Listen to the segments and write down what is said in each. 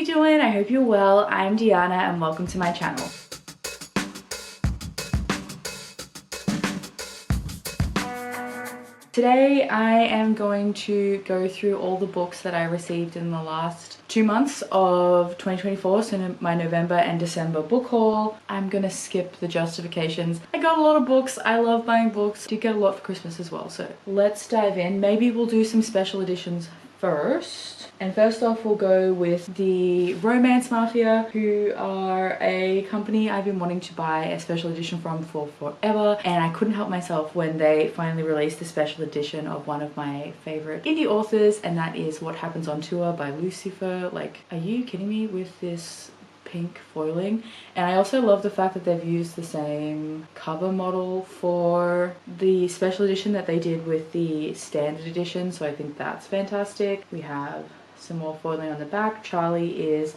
you doing? I hope you're well. I'm Diana and welcome to my channel. Today I am going to go through all the books that I received in the last 2 months of 2024, so my November and December book haul. I'm gonna skip the justifications. I got a lot of books. I love buying books. Did get a lot for Christmas as well, so let's dive in. Maybe we'll do some special editions first. And first off, we'll go with the Romance Mafia, who are a company I've been wanting to buy a special edition from for forever, and I couldn't help myself when they finally released the special edition of one of my favorite indie authors, and that is What Happens on Tour by Lucifer. Like, are you kidding me with this pink foiling? And I also love the fact that they've used the same cover model for the special edition that they did with the standard edition, so I think that's fantastic. We have some more foiling on the back. Charlie is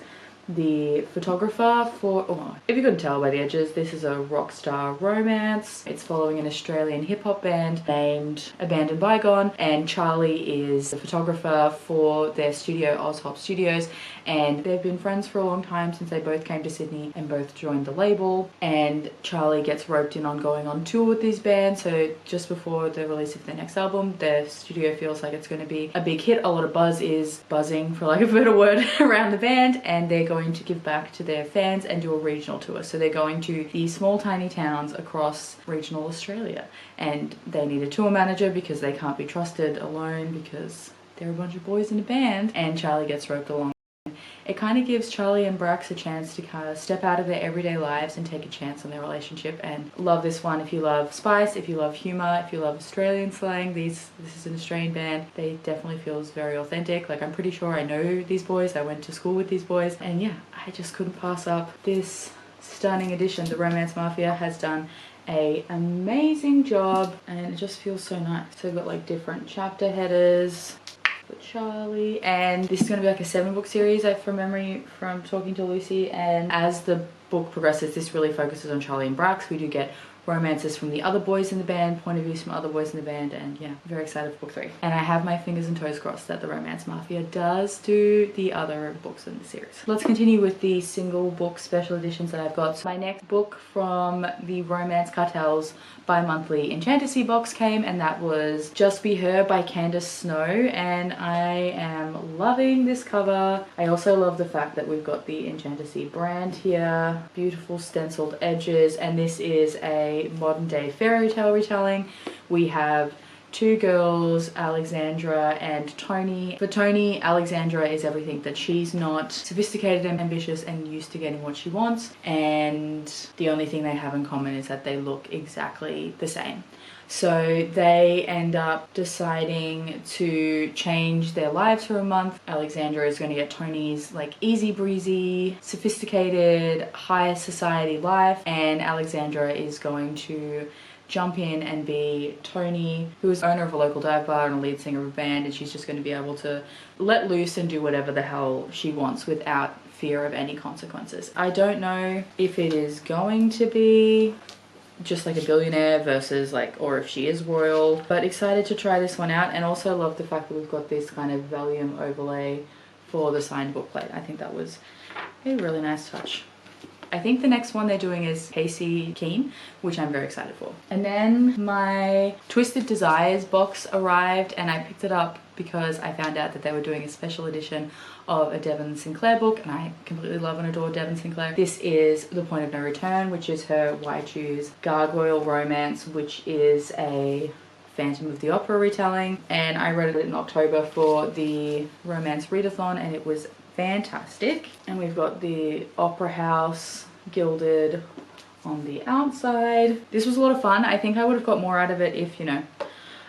the photographer for, oh, if you couldn't tell by the edges, this is a rock star romance. It's following an Australian hip-hop band named Abandoned Bygone, and Charlie is the photographer for their studio, Ozhop Studios, and they've been friends for a long time since they both came to Sydney and both joined the label. And Charlie gets roped in on going on tour with this band, so just before the release of their next album, their studio feels like it's going to be a big hit. A lot of buzz is buzzing, for lack of a better word, around the band, and they're going to give back to their fans and do a regional tour. So they're going to these small tiny towns across regional Australia, and they need a tour manager because they can't be trusted alone because they're a bunch of boys in a band, and Charlie gets roped along. It kind of gives Charlie and Brax a chance to kind of step out of their everyday lives and take a chance on their relationship. And love this one if you love spice, if you love humor, if you love Australian slang. This is an Australian band. They definitely feels very authentic. Like, I'm pretty sure I know these boys. I went to school with these boys, and yeah, I just couldn't pass up this stunning edition. The Romance Mafia has done an amazing job, and it just feels so nice. So we've got like different chapter headers for Charlie, and this is going to be like a 7-book series from memory from talking to Lucy. And as the book progresses, this really focuses on Charlie and Brax. We do get romances from the other boys in the band, point of views from other boys in the band, and yeah, very excited for book 3. And I have my fingers and toes crossed that the Romance Mafia does do the other books in the series. Let's continue with the single book special editions that I've got. So my next book from the Romance Cartel's bi-monthly Enchantasy box came, and that was Just Be Her by Candace Snow, and I am loving this cover. I also love the fact that we've got the Enchantasy brand here, beautiful stenciled edges, and this is a modern day fairy tale retelling. We have two girls, Alexandra and Tony. For Tony, Alexandra is everything that she's not: sophisticated and ambitious and used to getting what she wants, and the only thing they have in common is that they look exactly the same. So they end up deciding to change their lives for a month. Alexandra is going to get Tony's like easy breezy, sophisticated, high society life, and Alexandra is going to jump in and be Tony, who is owner of a local dive bar and a lead singer of a band, and she's just going to be able to let loose and do whatever the hell she wants without fear of any consequences. I don't know if it is going to be just like a billionaire versus like, or if she is royal, but excited to try this one out. And also love the fact that we've got this kind of Valium overlay for the signed bookplate. I think that was a really nice touch. I think the next one they're doing is Casey Keene, which I'm very excited for. And then my Twisted Desires box arrived, and I picked it up because I found out that they were doing a special edition of a Devon Sinclair book, and I completely love and adore Devon Sinclair. This is The Point of No Return, which is her Why Choose Gargoyle romance, which is a Phantom of the Opera retelling, and I read it in October for the Romance Readathon, and it was fantastic. And we've got the Opera House gilded on the outside. This was a lot of fun. I think I would have got more out of it if, you know,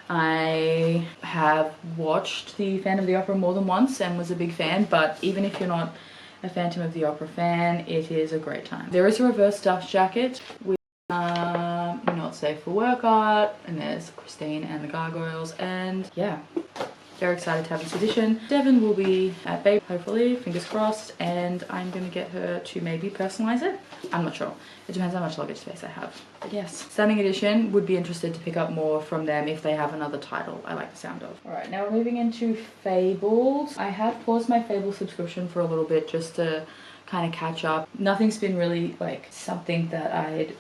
I have watched the Phantom of the Opera more than once and was a big fan, but even if you're not a Phantom of the Opera fan, it is a great time. There is a reverse dust jacket with Not Safe for Work art, and there's Christine and the Gargoyles, and yeah, Very excited to have this edition. Devon will be at Babe, hopefully, fingers crossed, and I'm gonna get her to maybe personalize it. I'm not sure. It depends how much luggage space I have. But yes, stunning edition. Would be interested to pick up more from them if they have another title I like the sound of. All right, now we're moving into Fabled. I have paused my Fabled subscription for a little bit just to kind of catch up. Nothing's been really like something that I'd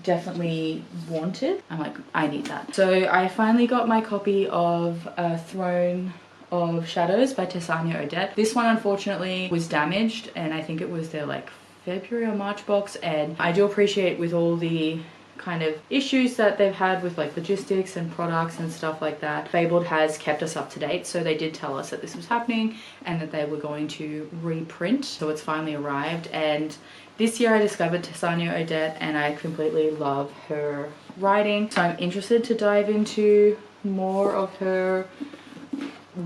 definitely wanted. I'm like, I need that. So I finally got my copy of Throne of Shadows by Tessania Odette. This one unfortunately was damaged, and I think it was their like February or March box, and I do appreciate with all the kind of issues that they've had with like logistics and products and stuff like that, Fabled has kept us up to date. So they did tell us that this was happening and that they were going to reprint. So it's finally arrived, and this year I discovered Tessania Odette and I completely love her writing. So I'm interested to dive into more of her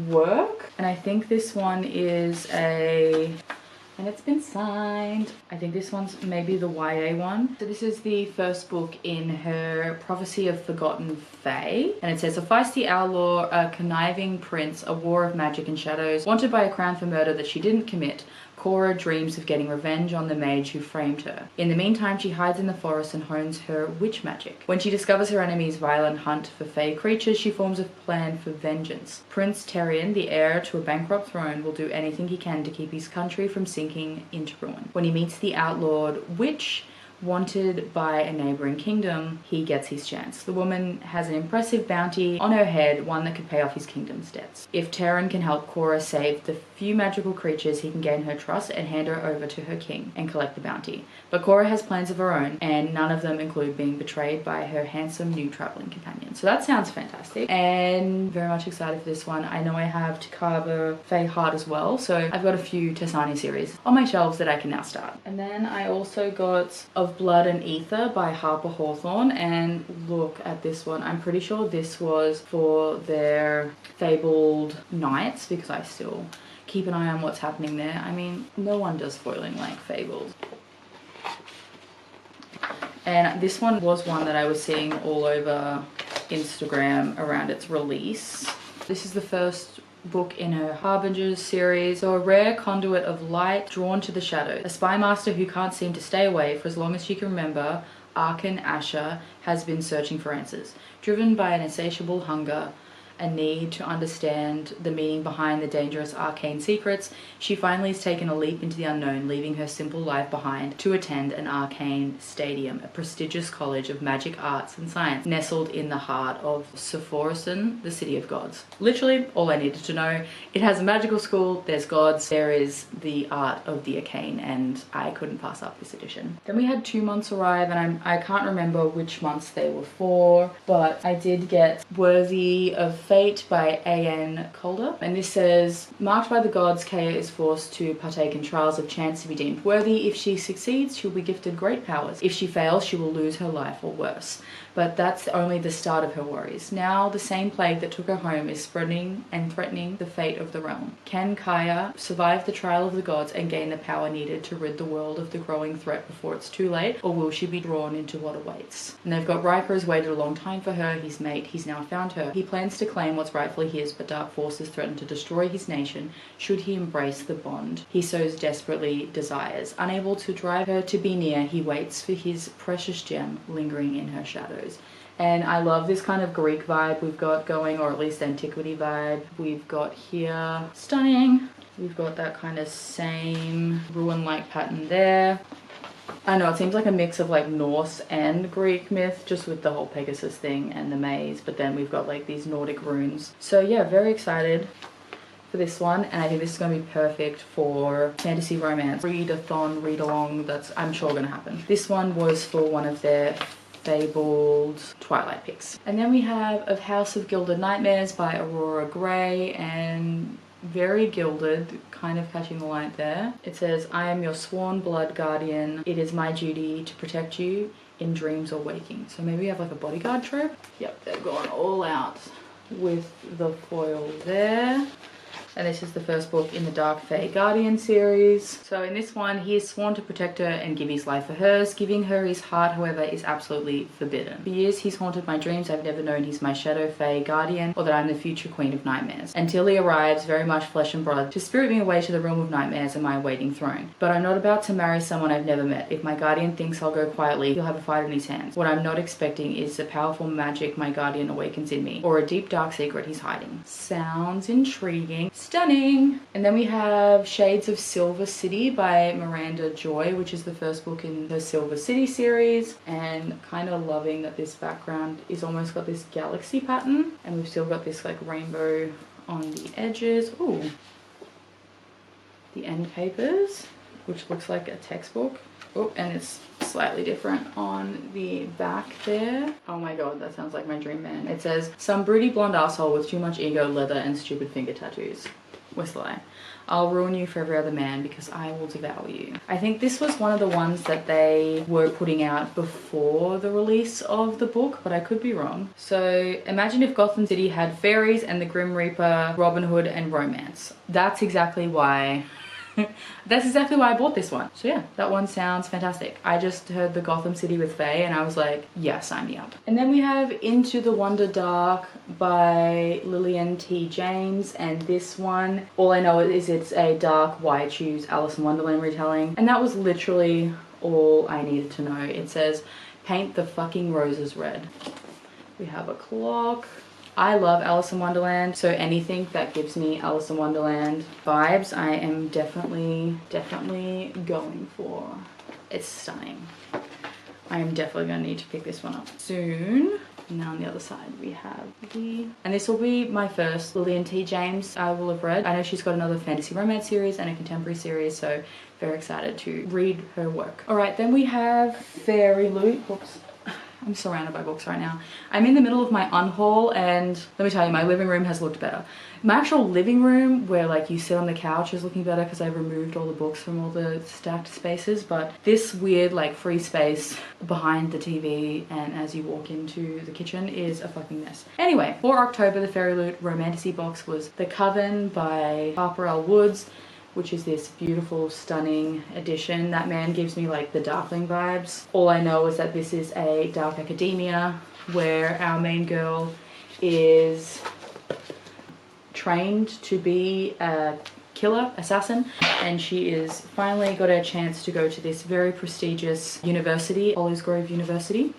work. And I think this one is and it's been signed. I think this one's maybe the YA one. So this is the first book in her Prophecy of Forgotten Fae. And it says, a feisty outlaw, a conniving prince, a war of magic and shadows, wanted by a crown for murder that she didn't commit, Cora dreams of getting revenge on the mage who framed her. In the meantime, she hides in the forest and hones her witch magic. When she discovers her enemy's violent hunt for fey creatures, she forms a plan for vengeance. Prince Terrion, the heir to a bankrupt throne, will do anything he can to keep his country from sinking into ruin. When he meets the outlawed witch, wanted by a neighboring kingdom, he gets his chance. The woman has an impressive bounty on her head, one that could pay off his kingdom's debts. If Terran can help Cora save the few magical creatures, he can gain her trust and hand her over to her king and collect the bounty. But Cora has plans of her own, and none of them include being betrayed by her handsome new traveling companion. So that sounds fantastic, and very much excited for this one. I know I have Takaba Fae Heart as well, so I've got a few Tessani series on my shelves that I can now start. And then I also got Of Blood and Ether by Harper Hawthorne, and look at this one. I'm pretty sure this was for their Fabled Nights, because I still keep an eye on what's happening there. I mean, no one does foiling like Fabled. And this one was one that I was seeing all over Instagram around its release. This is the first book in her Harbingers series. So a rare conduit of light drawn to the shadows. A spy master who can't seem to stay away for as long as she can remember, Arkan Asher has been searching for answers. Driven by an insatiable hunger, a need to understand the meaning behind the dangerous arcane secrets, she finally has taken a leap into the unknown, leaving her simple life behind to attend an arcane stadium, a prestigious college of magic arts and science nestled in the heart of Sephorusan, the city of gods. Literally all I needed to know. It has a magical school, there's gods, there is the art of the arcane, and I couldn't pass up this edition. Then we had 2 months arrive, and I can't remember which months they were for, but I did get Worthy of Fate by A.N. Calder, and this says, marked by the gods, Kaya is forced to partake in trials of chance to be deemed worthy. If she succeeds, she'll be gifted great powers. If she fails, she will lose her life or worse. But that's only the start of her worries. Now the same plague that took her home is spreading and threatening the fate of the realm. Can Kaya survive the trial of the gods and gain the power needed to rid the world of the growing threat before it's too late, or will she be drawn into what awaits? And they've got Riker has waited a long time for her, his mate, he's now found her. He plans to claim what's rightfully his, but dark forces threaten to destroy his nation should he embrace the bond he so desperately desires. Unable to drive her to be near, he waits for his precious gem lingering in her shadows. And I love this kind of Greek vibe we've got going, or at least antiquity vibe we've got here. Stunning. We've got that kind of same ruin-like pattern there. I know it seems like a mix of like Norse and Greek myth, just with the whole Pegasus thing and the maze, but then we've got like these Nordic runes. So yeah, very excited for this one, and I think this is going to be perfect for fantasy romance. Read-a-thon, read-along, that's I'm sure going to happen. This one was for one of their Fabled Twilight picks. And then we have Of House of Gilded Nightmares by Aurora Gray, and very gilded, kind of catching the light there. It says, I am your sworn blood guardian. It is my duty to protect you in dreams or waking. So maybe you have like a bodyguard trope. Yep, they've gone all out with the foil there. And this is the first book in the Dark Fae Guardian series. So in this one, he is sworn to protect her and give his life for hers. Giving her his heart, however, is absolutely forbidden. For years, he's haunted my dreams. I've never known he's my shadow Fae Guardian or that I'm the future Queen of Nightmares. Until he arrives, very much flesh and blood, to spirit me away to the realm of nightmares and my awaiting throne. But I'm not about to marry someone I've never met. If my guardian thinks I'll go quietly, he'll have a fight in his hands. What I'm not expecting is the powerful magic my guardian awakens in me, or a deep dark secret he's hiding. Sounds intriguing. Stunning! And then we have Shades of Silver City by Miranda Joy, which is the first book in the Silver City series, and kind of loving that this background is almost got this galaxy pattern, and we've still got this like rainbow on the edges. Ooh. The end papers, which looks like a textbook. Oh, and it's slightly different on the back there. Oh my god, that sounds like my dream man. It says, some broody blonde asshole with too much ego, leather, and stupid finger tattoos. Whistle I. I'll ruin you for every other man because I will devour you. I think this was one of the ones that they were putting out before the release of the book, but I could be wrong. So imagine if Gotham City had fairies and the Grim Reaper, Robin Hood, and romance. That's exactly why I bought this one. So yeah, that one sounds fantastic. I just heard the Gotham City with Fae and I was like, yeah, sign me up. And then we have Into the Wonder Dark by Lillian T. James, and this one, all I know is it's a dark Why Choose Alice in Wonderland retelling, and that was literally all I needed to know. It says, paint the fucking roses red. We have a clock. I love Alice in Wonderland, so anything that gives me Alice in Wonderland vibes, I am definitely going for. It's stunning. I am definitely going to need to pick this one up soon. And now on the other side we have and this will be my first Lillian T. James I will have read. I know she's got another fantasy romance series and a contemporary series, so very excited to read her work. Alright, then we have FairyLoot. Oops. I'm surrounded by books right now. I'm in the middle of my unhaul, and let me tell you, my living room has looked better. My actual living room, where like you sit on the couch, is looking better because I removed all the books from all the stacked spaces, but this weird like free space behind the TV and as you walk into the kitchen is a fucking mess. Anyway, for October, the FairyLoot Romantasy box was The Coven by Harper L. Woods, which is this beautiful, stunning edition. That man gives me like the Darkling vibes. All I know is that this is a dark academia where our main girl is trained to be a killer, assassin, and she is finally got a chance to go to this very prestigious university, Olive Grove University.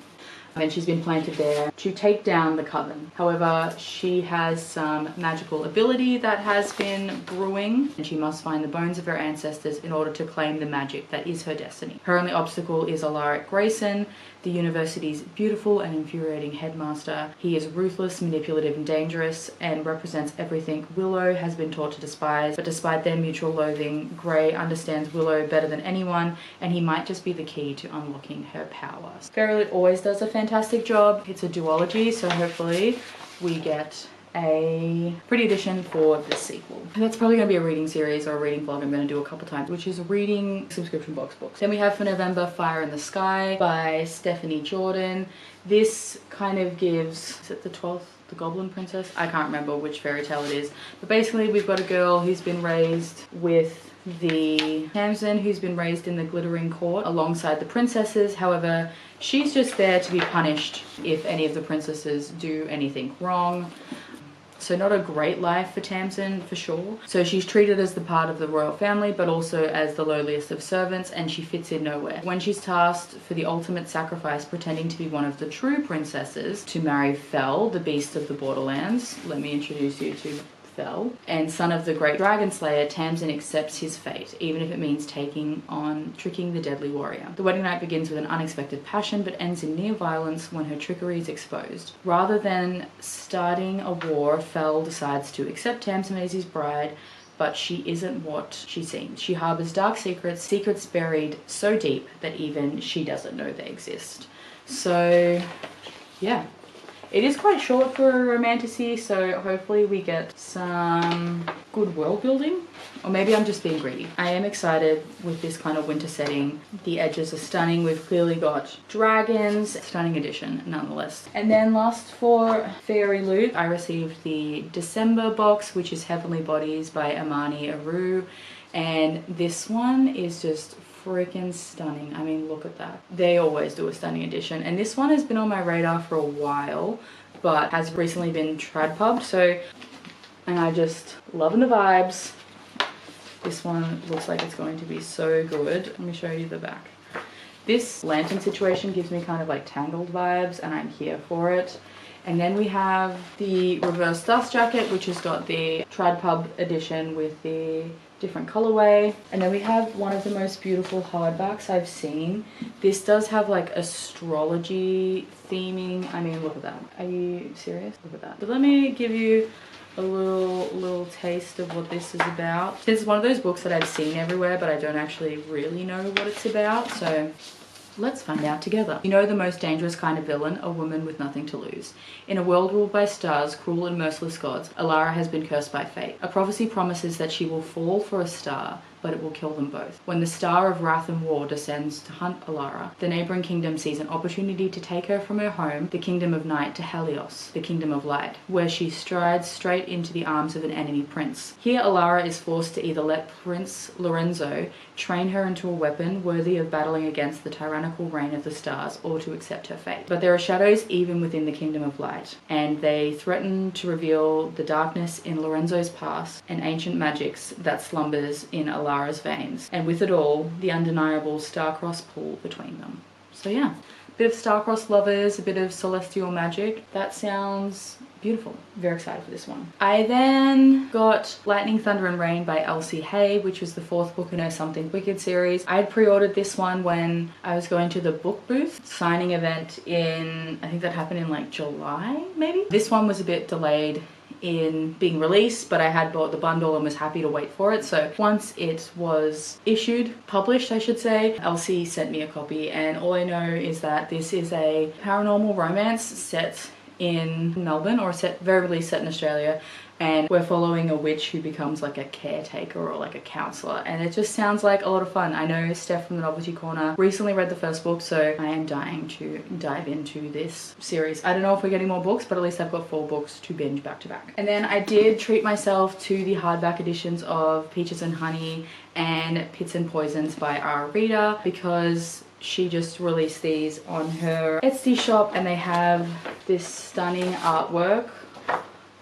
And she's been planted there to take down the Coven. However, she has some magical ability that has been brewing, and she must find the bones of her ancestors in order to claim the magic that is her destiny. Her only obstacle is Alaric Grayson, the university's beautiful and infuriating headmaster. He is ruthless, manipulative, and dangerous, and represents everything Willow has been taught to despise. But despite their mutual loathing, Grey understands Willow better than anyone, and he might just be the key to unlocking her powers. FairyLoot always does a fantastic job. It's a duology, so hopefully we get a pretty edition for the sequel. That's probably going to be a reading series or a reading vlog I'm going to do a couple times, which is reading subscription box books. Then we have for November Fire in the Sky by Stephanie Jordan. This kind of gives, is it the 12th? The Goblin Princess? I can't remember which fairy tale it is. But basically we've got a girl who's been raised with the Tamsin, who's been raised in the Glittering Court alongside the princesses. However, she's just there to be punished if any of the princesses do anything wrong. So not a great life for Tamsin, for sure. So she's treated as the part of the royal family, but also as the lowliest of servants, and she fits in nowhere. When she's tasked for the ultimate sacrifice, pretending to be one of the true princesses to marry Fel, the beast of the borderlands. Let me introduce you to Fel. And son of the great dragon slayer, Tamsin accepts his fate, even if it means tricking the deadly warrior. The wedding night begins with an unexpected passion, but ends in near violence when her trickery is exposed. Rather than starting a war, Fel decides to accept Tamsin as his bride, but she isn't what she seems. She harbors dark secrets buried so deep that even she doesn't know they exist. So, yeah. It is quite short for a Romantasy, so hopefully we get some good world building. Or maybe I'm just being greedy. I am excited with this kind of winter setting. The edges are stunning. We've clearly got dragons. Stunning edition nonetheless. And then last for FairyLoot, I received the December box, which is Heavenly Bodies by Amani Aru. And this one is just freaking stunning. I mean, look at that. They always do a stunning edition. And this one has been on my radar for a while, but has recently been trad pubbed. So, and I just loving the vibes. This one looks like it's going to be so good. Let me show you the back. This lantern situation gives me kind of like Tangled vibes, and I'm here for it. And then we have the reverse dust jacket, which has got the trad pub edition with the different colorway. And then we have one of the most beautiful hardbacks I've seen. This does have like astrology theming. I mean, look at that. Are you serious? Look at that. But let me give you a little taste of what this is about. This is one of those books that I've seen everywhere, but I don't actually really know what it's about, so let's find out together. You know the most dangerous kind of villain, a woman with nothing to lose. In a world ruled by stars, cruel and merciless gods, Alara has been cursed by fate. A prophecy promises that she will fall for a star, but it will kill them both. When the star of wrath and war descends to hunt Alara, the neighboring kingdom sees an opportunity to take her from her home, the kingdom of night, to Helios, the kingdom of light, where she strides straight into the arms of an enemy prince. Here Alara is forced to either let Prince Lorenzo train her into a weapon worthy of battling against the tyrannical reign of the stars, or to accept her fate. But there are shadows even within the kingdom of light, and they threaten to reveal the darkness in Lorenzo's past and ancient magics that slumbers in Alara's veins, and with it all, the undeniable star-crossed pull between them. So yeah, a bit of star-crossed lovers, a bit of celestial magic. That sounds beautiful. Very excited for this one. I then got Lightning, Thunder and Rain by Elsie Hay, which was the 4th book in her Something Wicked series. I had pre-ordered this one when I was going to the book booth signing event in, I think that happened in like July, maybe? This one was a bit delayed in being released, but I had bought the bundle and was happy to wait for it. So once it was published I should say, Elsie sent me a copy, and all I know is that this is a paranormal romance set in Melbourne, or very rarely set in Australia, and we're following a witch who becomes like a caretaker or like a counselor, and it just sounds like a lot of fun. I know Steph from the Novelty Corner recently read the 1st book, so I am dying to dive into this series. I don't know if we're getting more books, but at least I've got 4 books to binge back to back. And then I did treat myself to the hardback editions of Peaches and Honey and Pits and Poisons by our Rita, because she just released these on her Etsy shop, and they have this stunning artwork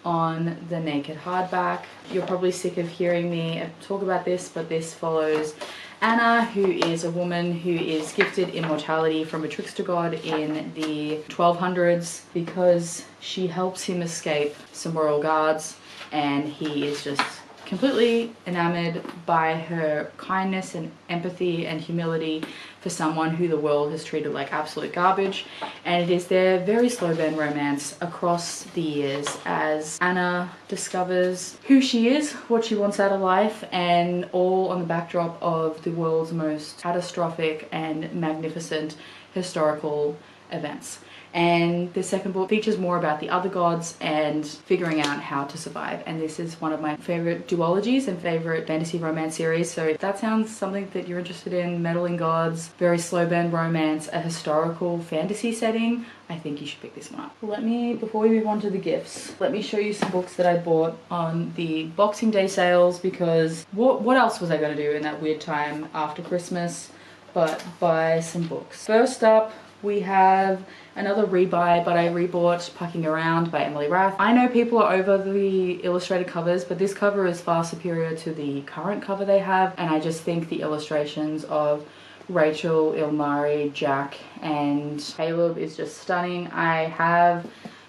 on the naked hardback. You're probably sick of hearing me talk about this, but this follows Anna, who is a woman who is gifted immortality from a trickster god in the 1200s because she helps him escape some royal guards, and he is just completely enamored by her kindness and empathy and humility for someone who the world has treated like absolute garbage. And it is their very slow burn romance across the years as Anna discovers who she is, what she wants out of life, and all on the backdrop of the world's most catastrophic and magnificent historical events. And the 2nd book features more about the other gods and figuring out how to survive. And this is one of my favorite duologies and favorite fantasy romance series. So if that sounds something that you're interested in, meddling gods, very slow burn romance, a historical fantasy setting, I think you should pick this one up. Before we move on to the gifts, let me show you some books that I bought on the Boxing Day sales, because what else was I going to do in that weird time after Christmas but buy some books. First up, we have another rebuy, but I rebought Pucking Around by Emily Rath. I know people are over the illustrated covers, but this cover is far superior to the current cover they have, and I just think the illustrations of Rachel, Ilmari, Jack, and Caleb is just stunning. I have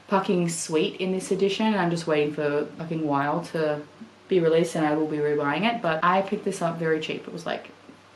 Pucking Sweet in this edition, and I'm just waiting for Pucking Wild to be released, and I will be rebuying it, but I picked this up very cheap. It was like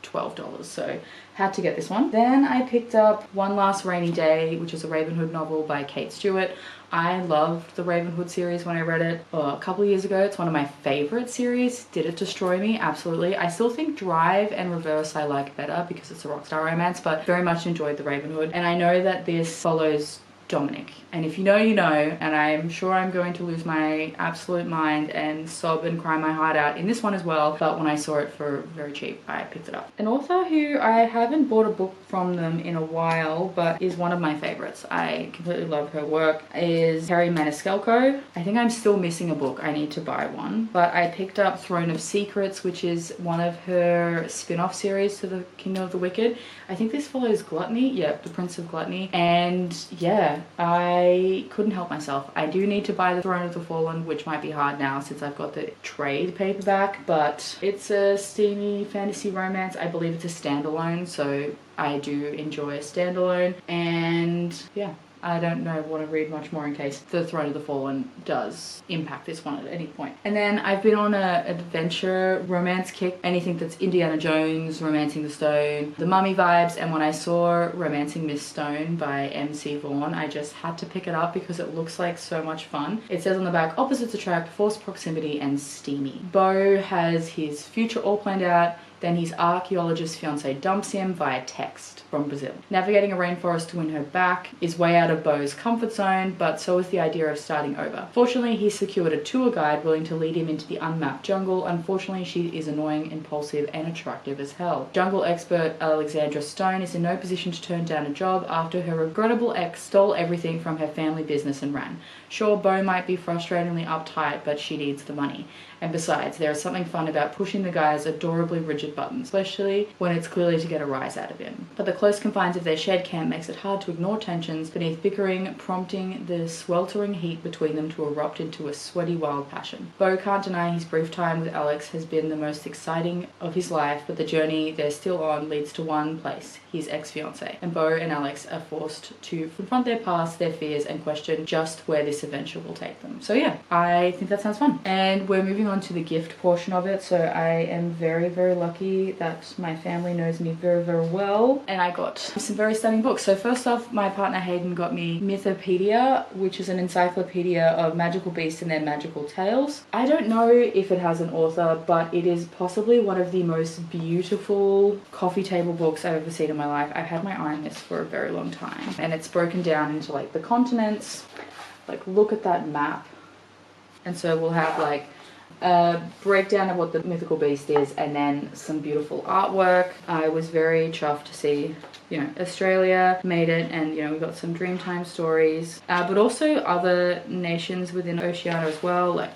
$12, so had to get this one. Then I picked up One Last Rainy Day, which is a Ravenhood novel by Kate Stewart. I loved the Ravenhood series when I read it a couple of years ago. It's one of my favorite series. Did it destroy me? Absolutely. I still think Drive and Reverse I like better because it's a rockstar romance, but very much enjoyed the Ravenhood. And I know that this follows Dominic. And if you know, you know, and I'm sure I'm going to lose my absolute mind and sob and cry my heart out in this one as well, but when I saw it for very cheap, I picked it up. An author who I haven't bought a book from them in a while, but is one of my favorites, I completely love her work, is Terry Maniscalco. I think I'm still missing a book. I need to buy one. But I picked up Throne of Secrets, which is one of her spin-off series to the Kingdom of the Wicked. I think this follows Gluttony. Yep, the Prince of Gluttony. And yeah, I couldn't help myself. I do need to buy the Throne of the Fallen, which might be hard now since I've got the trade paperback, but it's a steamy fantasy romance. I believe it's a standalone, so I do enjoy a standalone. And yeah, I don't want to read much more in case the Throne of the Fallen does impact this one at any point. And then I've been on an adventure romance kick. Anything that's Indiana Jones, Romancing the Stone, the Mummy vibes. And when I saw Romancing Miss Stone by MC Vaughn, I just had to pick it up because it looks like so much fun. It says on the back, opposites attract, forced proximity, and steamy. Beau has his future all planned out. Then his archaeologist fiance dumps him via text from Brazil. Navigating a rainforest to win her back is way out of Beau's comfort zone, but so is the idea of starting over. Fortunately, he secured a tour guide willing to lead him into the unmapped jungle. Unfortunately, she is annoying, impulsive, and attractive as hell. Jungle expert Alexandra Stone is in no position to turn down a job after her regrettable ex stole everything from her family business and ran. Sure, Beau might be frustratingly uptight, but she needs the money. And besides, there is something fun about pushing the guy's adorably rigid buttons, especially when it's clearly to get a rise out of him. But the close confines of their shed camp makes it hard to ignore tensions beneath bickering, prompting the sweltering heat between them to erupt into a sweaty wild passion. Beau can't deny his brief time with Alex has been the most exciting of his life, but the journey they're still on leads to one place, his ex-fiancée. And Beau and Alex are forced to confront their past, their fears, and question just where this adventure will take them. So yeah, I think that sounds fun. And we're moving on to the gift portion of it, so I am very, very lucky that my family knows me very, very well, and I got some very stunning books. So first off, my partner Hayden got me Mythopedia, which is an encyclopedia of magical beasts and their magical tales. I don't know if it has an author, but it is possibly one of the most beautiful coffee table books I've ever seen in my life. I've had my eye on this for a very long time, and it's broken down into like the continents. Like, look at that map. And so we'll have like a breakdown of what the mythical beast is, and then some beautiful artwork. I was very chuffed to see, you know, Australia made it, and you know, we got some Dreamtime stories, but also other nations within Oceania as well, like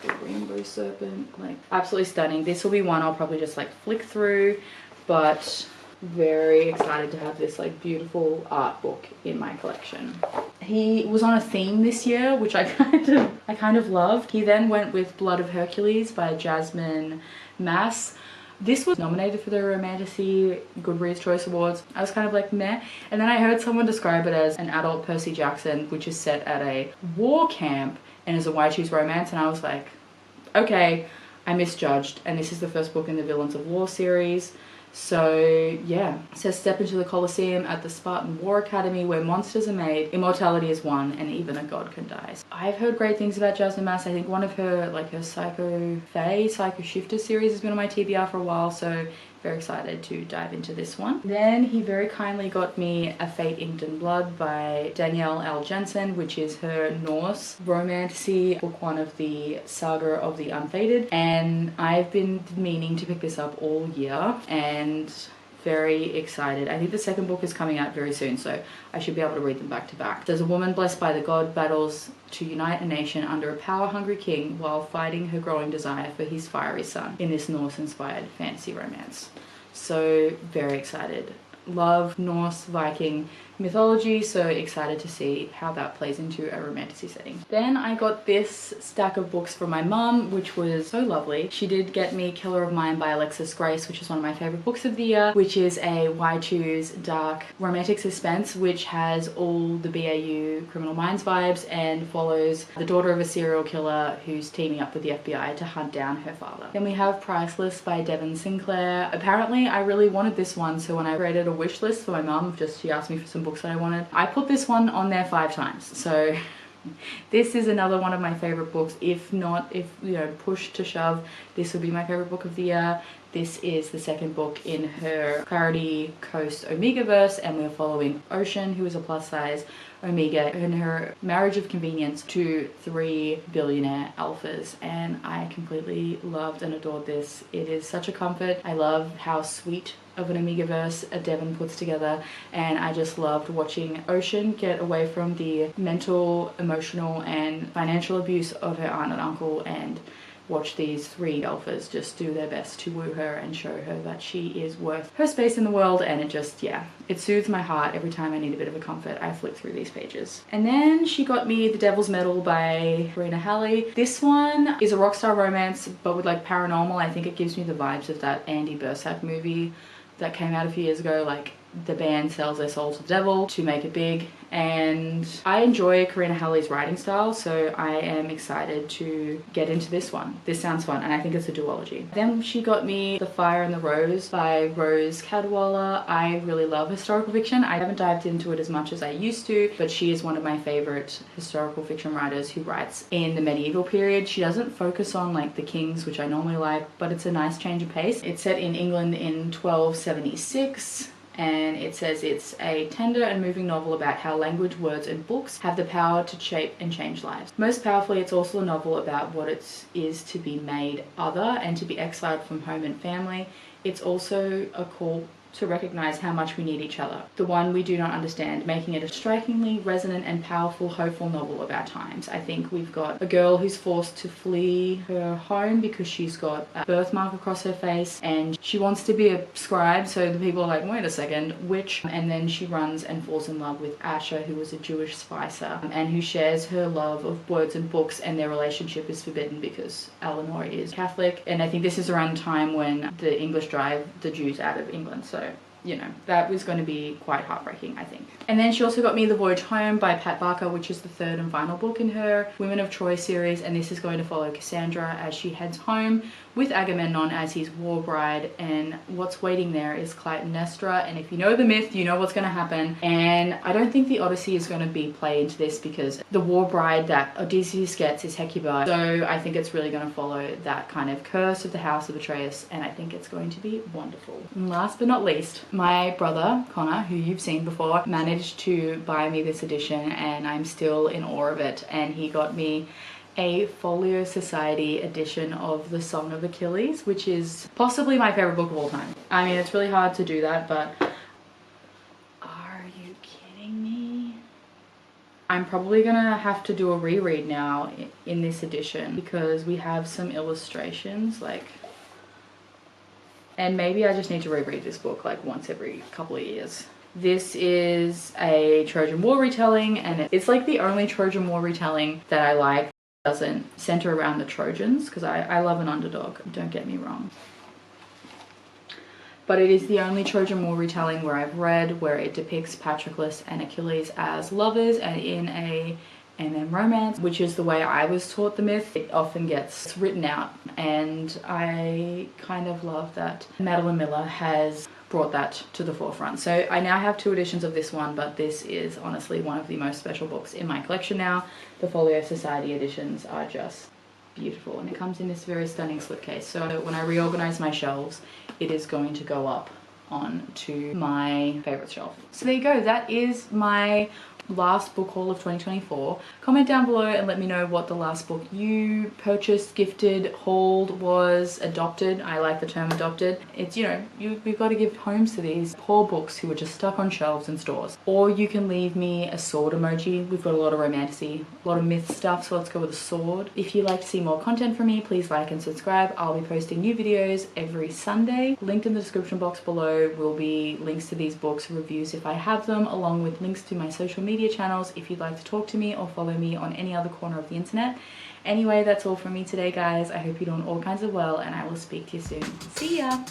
the rainbow serpent, like absolutely stunning. This will be one I'll probably just like flick through, but very excited to have this like beautiful art book in my collection. He was on a theme this year, which I kind of loved. He then went with Blood of Hercules by Jasmine Mass. This was nominated for the Romantasy Goodreads Choice Awards. I was kind of like meh, and then I heard someone describe it as an adult Percy Jackson, which is set at a war camp and is a Why Choose Romance, and I was like, okay, I misjudged. And this is the first book in the Villains of War series. So yeah, it says step into the Colosseum at the Spartan War Academy where monsters are made, immortality is won, and even a god can die. I've heard great things about Jasmine Mass. I think one of her, like her Psycho Shifter series has been on my TBR for a while, so very excited to dive into this one. Then he very kindly got me A Fate Inked in Blood by Danielle L. Jensen, which is her Norse romantasy, book one of the Saga of the Unfated. And I've been meaning to pick this up all year and very excited. I think the second book is coming out very soon, so I should be able to read them back to back. There's a woman blessed by the god battles to unite a nation under a power-hungry king while fighting her growing desire for his fiery son in this Norse-inspired fantasy romance. So very excited. Love Norse Viking mythology, so excited to see how that plays into a romantasy setting. Then I got this stack of books from my mum, which was so lovely. She did get me Killer of Mine by Alexis Grace, which is one of my favorite books of the year, which is a Why Choose dark romantic suspense, which has all the BAU Criminal Minds vibes and follows the daughter of a serial killer who's teaming up with the FBI to hunt down her father. Then we have Priceless by Devon Sinclair. Apparently I really wanted this one, so when I created a wish list for my mum, she asked me for some books that I wanted, I put this one on there 5 times. So this is another one of my favorite books. If you know, push to shove, this would be my favorite book of the year. This is the second book in her Clarity Coast Omegaverse, and we're following Ocean, who is a plus size Omega, in her marriage of convenience to 3 billionaire alphas, and I completely loved and adored this. It is such a comfort. I love how sweet of an Omegaverse Devon puts together, and I just loved watching Ocean get away from the mental, emotional and financial abuse of her aunt and uncle and watch these 3 alphas just do their best to woo her and show her that she is worth her space in the world. And it just, yeah, it soothes my heart every time I need a bit of a comfort. I flick through these pages. And then she got me The Devil's Medal by Karina Halley. This one is a rockstar romance but with like paranormal. I think it gives me the vibes of that Andy Bursack movie that came out a few years ago, like the band sells their soul to the devil to make it big. And I enjoy Karina Halley's writing style, so I am excited to get into this one. This sounds fun, and I think it's a duology. Then she got me The Fire and the Rose by Rose Cadwallader. I really love historical fiction. I haven't dived into it as much as I used to, but she is one of my favorite historical fiction writers who writes in the medieval period. She doesn't focus on like the kings, which I normally like, but it's a nice change of pace. It's set in England in 1276. And it says it's a tender and moving novel about how language, words and books have the power to shape and change lives. Most powerfully, it's also a novel about what it is to be made other and to be exiled from home and family. It's also a call to recognize how much we need each other, the one we do not understand, making it a strikingly resonant and powerful, hopeful novel of our times. I think we've got a girl who's forced to flee her home because she's got a birthmark across her face and she wants to be a scribe, so the people are like, wait a second, which? And then she runs and falls in love with Asher, who was a Jewish spicer and who shares her love of words and books, and their relationship is forbidden because Eleanor is Catholic. And I think this is around the time when the English drive the Jews out of England, so you know, that was going to be quite heartbreaking, I think. And then she also got me The Voyage Home by Pat Barker, which is the 3rd and final book in her Women of Troy series, and this is going to follow Cassandra as she heads home with Agamemnon as his war bride, and what's waiting there is Clytemnestra, and if you know the myth, you know what's going to happen. And I don't think the Odyssey is going to be play into this because the war bride that Odysseus gets is Hecuba, so I think it's really going to follow that kind of curse of the house of Atreus, and I think it's going to be wonderful. And last but not least, my brother Connor, who you've seen before, managed to buy me this edition and I'm still in awe of it, and he got me a Folio Society edition of The Song of Achilles, which is possibly my favorite book of all time. I mean, it's really hard to do that, but are you kidding me? I'm probably gonna have to do a reread now in this edition because we have some illustrations, like, and maybe I just need to reread this book like once every couple of years. This is a Trojan War retelling, and it's like the only Trojan War retelling that I like. Doesn't center around the Trojans, because I love an underdog, don't get me wrong, but it is the only Trojan War retelling where I've read where it depicts Patroclus and Achilles as lovers and in a romance, which is the way I was taught the myth. It often gets written out, and I kind of love that Madeline Miller has brought that to the forefront. So I now have 2 editions of this one, but this is honestly one of the most special books in my collection now. The Folio Society editions are just beautiful, and it comes in this very stunning slipcase. So when I reorganize my shelves, it is going to go up onto my favorite shelf. So there you go, that is my last book haul of 2024. Comment down below and let me know what the last book you purchased, gifted, hauled was, adopted. I like the term adopted. It's, you know, we've got to give homes to these poor books who are just stuck on shelves in stores. Or you can leave me a sword emoji. We've got a lot of romantasy, a lot of myth stuff, so let's go with a sword. If you'd like to see more content from me, please like and subscribe. I'll be posting new videos every Sunday. Linked in the description box below will be links to these books, reviews if I have them, along with links to my social media channels if you'd like to talk to me or follow me on any other corner of the internet. Anyway, that's all from me today, guys. I hope you're doing all kinds of well, and I will speak to you soon. See ya!